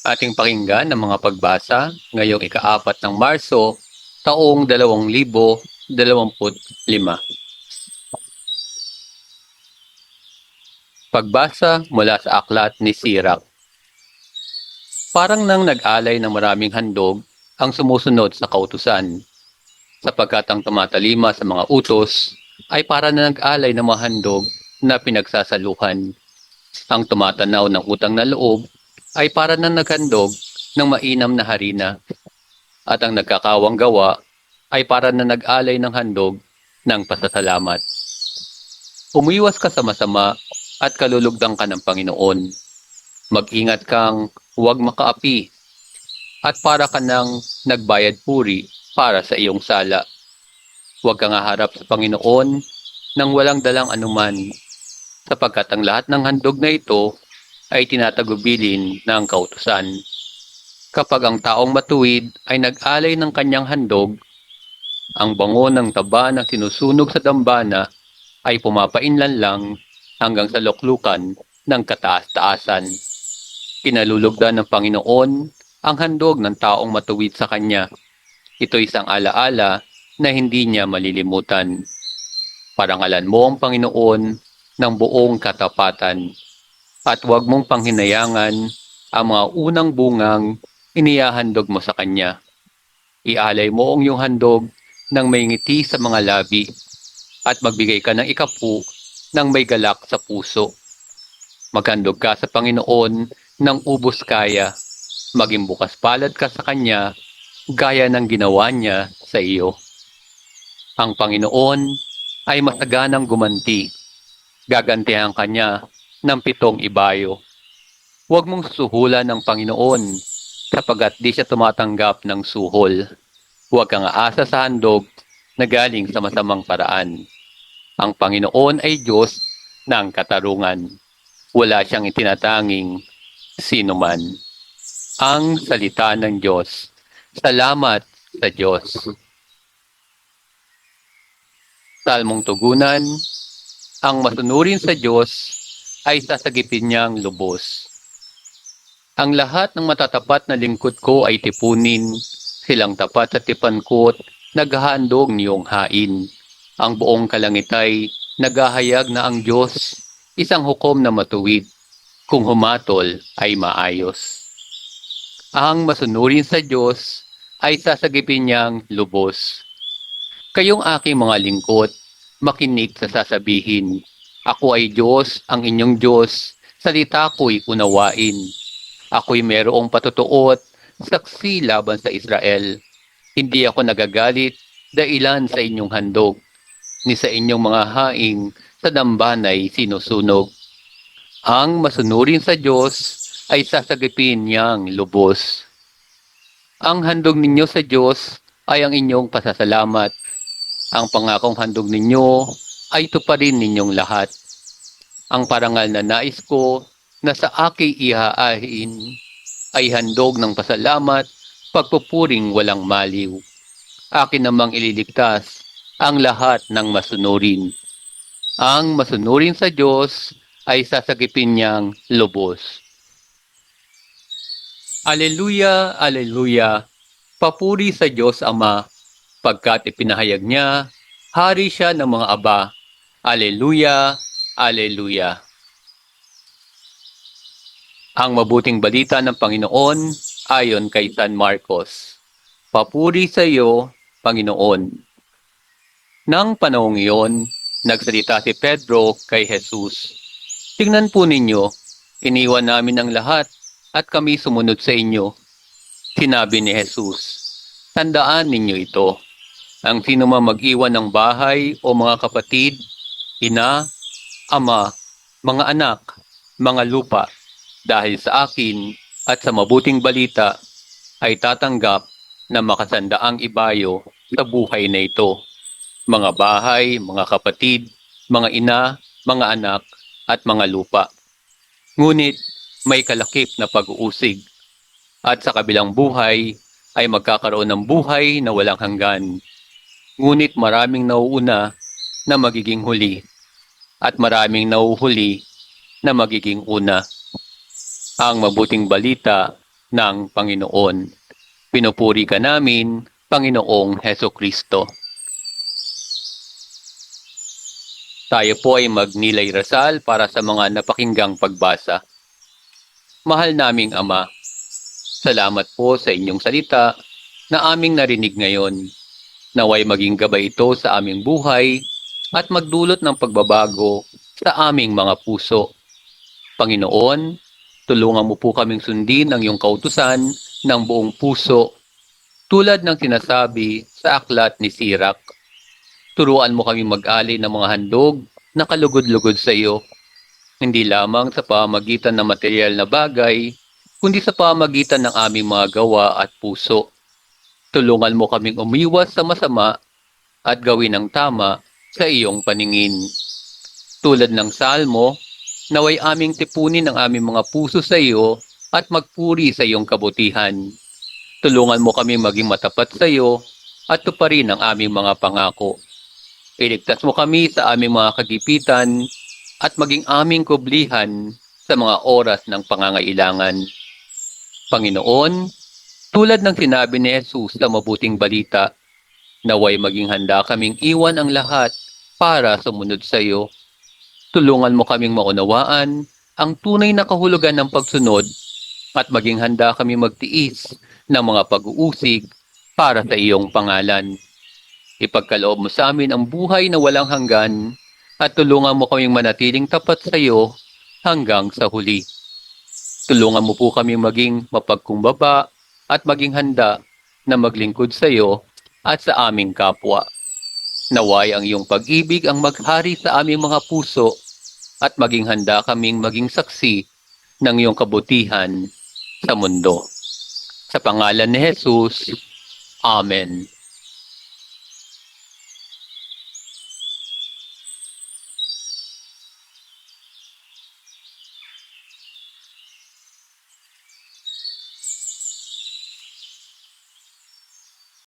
Ating pakinggan ang mga pagbasa ngayong ika-4 ng Marso, taong 2025. Pagbasa mula sa aklat ni Sirach. Parang nang nag-alay ng maraming handog ang sumusunod sa kautusan, sapagkat ang tumatalima sa mga utos ay para na nag-alay ng mga handog na pinagsasaluhan. Ang tumatanaw ng utang na loob ay para na naghandog ng mainam na harina, at ang nagkakawang gawa ay para na nag-alay ng handog ng pasasalamat. Umiwas ka sa masama at kalulugdan ka ng Panginoon. Mag-ingat kang huwag makaapi, at para ka nang nagbayad puri para sa iyong sala. Huwag kang haharap sa Panginoon nang walang dalang anuman, sapagkat ang lahat ng handog na ito ay tinatagubilin ng kautusan. Kapag ang taong matuwid ay nag-alay ng kanyang handog, ang bango ng taba na sinusunog sa dambana ay pumapainlan lang hanggang sa luklukan ng kataas-taasan. Kinalulugdan ng Panginoon ang handog ng taong matuwid sa Kanya. Ito isang alaala na hindi niya malilimutan. Parangalan mo ang Panginoon ng buong katapatan, at huwag mong panghinayangan ang mga unang bungang inihahandog mo sa Kanya. Ialay mo ang iyong handog ng may ngiti sa mga labi, at magbigay ka ng ikapu ng may galak sa puso. Maghandog ka sa Panginoon ng ubos kaya, maging bukas palad ka sa Kanya gaya ng ginawa niya sa iyo. Ang Panginoon ay masaganang gumanti, gagantihan Kanya ng 7 ibayo. Huwag mong suhulan ng Panginoon, sapagat di siya tumatanggap ng suhol. Huwag kang aasa sa handog na galing sa masamang paraan. Ang Panginoon ay Diyos ng katarungan. Wala siyang itinatanging sinuman. Ang salita ng Diyos. Salamat sa Diyos. Salmong tugunan. Ang masunurin sa Diyos ay sasagipin niyang lubos. Ang lahat ng matatapat na lingkod ko ay tipunin, silang tapat sa tipan ko't naghahandog niyong hain. Ang buong kalangit ay naghahayag na ang Diyos, isang hukom na matuwid, kung humatol ay maayos. Ang masunurin sa Diyos ay sasagipin niyang lubos. Kayong aking mga lingkod, makinig sa sasabihin. Ako ay Diyos, ang inyong Diyos, salita ko'y unawain. Ako'y merong patutuot, saksi laban sa Israel. Hindi ako nagagalit dailan sa inyong handog, ni sa inyong mga haing sa dambanay sinusunog. Ang masunurin sa Diyos ay sasagipin niyang lubos. Ang handog ninyo sa Diyos ay ang inyong pasasalamat. Ang pangakong handog ninyo ay tuparin ninyong lahat. Ang parangal na nais ko na sa aking ihaahin ay handog ng pasalamat, pagpupuring walang maliw. Akin namang ililigtas ang lahat ng masunurin. Ang masunurin sa Diyos ay sasagipin niyang lubos. Aleluya, aleluya, papuri sa Diyos Ama, pagkat ipinahayag niya, hari siya ng mga aba. Aleluya, aleluya. Ang mabuting balita ng Panginoon ayon kay San Marcos. Papuri sa iyo, Panginoon. Nang panahong iyon, nagsalita si Pedro kay Jesus. Tingnan po ninyo, iniwan namin ang lahat at kami sumunod sa inyo. Sinabi ni Jesus, tandaan ninyo ito. Ang sino man mag-iwan ng bahay o mga kapatid, ina, ama, mga anak, mga lupa, dahil sa akin at sa mabuting balita, ay tatanggap na makasandaang ibayo sa buhay na ito. Mga bahay, mga kapatid, mga ina, mga anak, at mga lupa. Ngunit may kalakip na pag-uusig, at sa kabilang buhay ay magkakaroon ng buhay na walang hanggan. Ngunit maraming nauuna na magiging huli, at maraming nauhuli na magiging una. Ang mabuting balita ng Panginoon. Pinupuri ka namin, Panginoong Hesukristo. Tayo po ay magnilay rasal para sa mga napakinggang pagbasa. Mahal naming Ama, salamat po sa inyong salita na aming narinig ngayon. Naway maging gabay ito sa aming buhay at magdulot ng pagbabago sa aming mga puso. Panginoon, tulungan mo po kaming sundin ang iyong kautusan ng buong puso tulad ng sinasabi sa aklat ni Sirach. Turuan mo kaming mag-alay ng mga handog na kalugod-lugod sa iyo, hindi lamang sa pamamagitan ng material na bagay, kundi sa pamamagitan ng aming mga gawa at puso. Tulungan mo kaming umiwas sa masama at gawin ang tama sa iyong paningin. Tulad ng salmo, naway aming tipunin ang aming mga puso sa iyo at magpuri sa iyong kabutihan. Tulungan mo kami maging matapat sa iyo at tuparin ang aming mga pangako. Iligtas mo kami sa aming mga kagipitan at maging aming kublihan sa mga oras ng pangangailangan. Panginoon, tulad ng sinabi ni Jesus sa mabuting balita, naway maging handa kaming iwan ang lahat para sumunod sa iyo. Tulungan mo kaming maunawaan ang tunay na kahulugan ng pagsunod at maging handa kami magtiis ng mga pag-uusig para sa iyong pangalan. Ipagkaloob mo sa amin ang buhay na walang hanggan at tulungan mo kaming manatiling tapat sa iyo hanggang sa huli. Tulungan mo po kami maging mapagkumbaba at maging handa na maglingkod sa iyo at sa aming kapwa. Naway ang iyong pag-ibig ang maghari sa aming mga puso at maging handa kaming maging saksi ng iyong kabutihan sa mundo. Sa pangalan ni Jesus, Amen.